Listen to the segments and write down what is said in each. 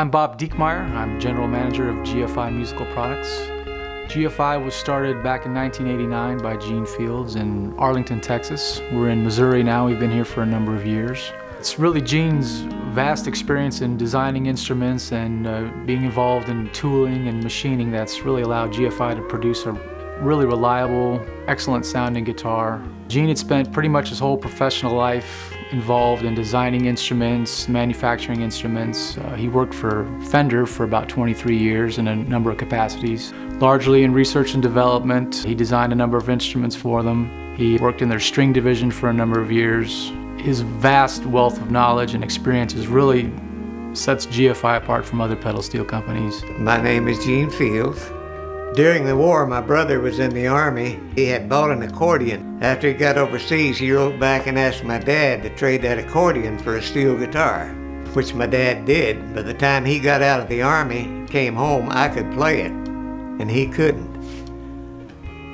I'm Bob Diekmeyer. I'm General Manager of GFI Musical Products. GFI was started back in 1989 by Gene Fields in Arlington, Texas. We're in Missouri now. We've been here for a number of years. It's really Gene's vast experience in designing instruments and being involved in tooling and machining that's really allowed GFI to produce a really reliable, excellent sounding guitar. Gene had spent pretty much his whole professional life involved in designing instruments, manufacturing instruments. He worked for Fender for about 23 years in a number of capacities, largely in research and development. He designed a number of instruments for them. He worked in their string division for a number of years. His vast wealth of knowledge and experiences really sets GFI apart from other pedal steel companies. My name is Gene Fields. During the war, my brother was in the Army. He had bought an accordion. After he got overseas, he wrote back and asked my dad to trade that accordion for a steel guitar, which my dad did. By the time he got out of the Army, came home, I could play it, and he couldn't.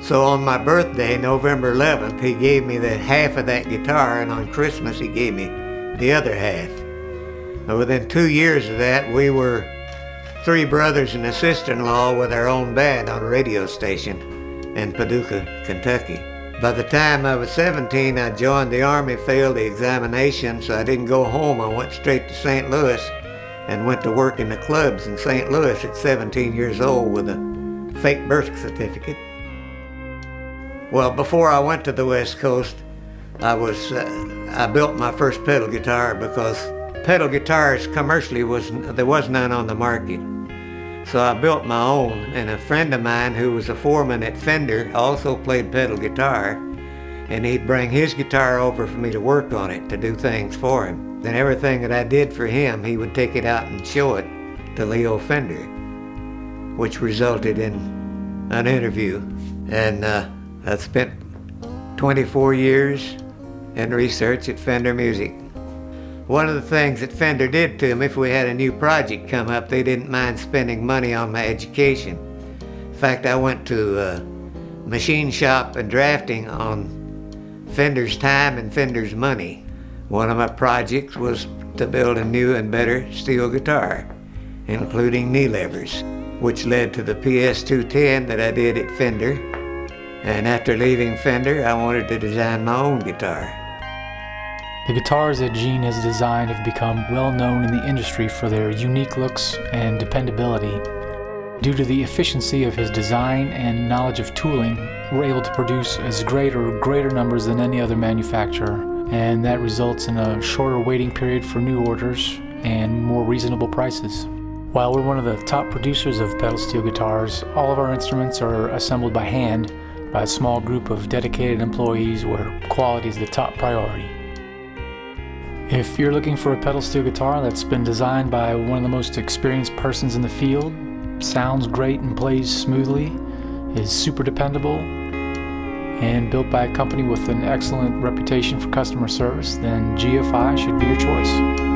So on my birthday, November 11th, he gave me the half of that guitar, and on Christmas he gave me the other half. And within 2 years of that, we were 3 brothers and a sister-in-law with our own band on a radio station in Paducah, Kentucky. By the time I was 17, I joined the Army, failed the examination, so I didn't go home. I went straight to St. Louis and went to work in the clubs in St. Louis at 17 years old with a fake birth certificate. Well, before I went to the West Coast, I built my first pedal guitar because pedal guitars commercially there was none on the market. So I built my own, and a friend of mine who was a foreman at Fender also played pedal guitar, and he'd bring his guitar over for me to work on it, to do things for him. Then everything that I did for him, he would take it out and show it to Leo Fender, which resulted in an interview. And I spent 24 years in research at Fender Music. One of the things that Fender did to me, if we had a new project come up, they didn't mind spending money on my education. In fact, I went to machine shop and drafting on Fender's time and Fender's money. One of my projects was to build a new and better steel guitar, including knee levers, which led to the PS210 that I did at Fender. And after leaving Fender, I wanted to design my own guitar. The guitars that Gene has designed have become well known in the industry for their unique looks and dependability. Due to the efficiency of his design and knowledge of tooling, we're able to produce as great or greater numbers than any other manufacturer, and that results in a shorter waiting period for new orders and more reasonable prices. While we're one of the top producers of pedal steel guitars, all of our instruments are assembled by hand by a small group of dedicated employees where quality is the top priority. If you're looking for a pedal steel guitar that's been designed by one of the most experienced persons in the field, sounds great and plays smoothly, is super dependable, and built by a company with an excellent reputation for customer service, then GFI should be your choice.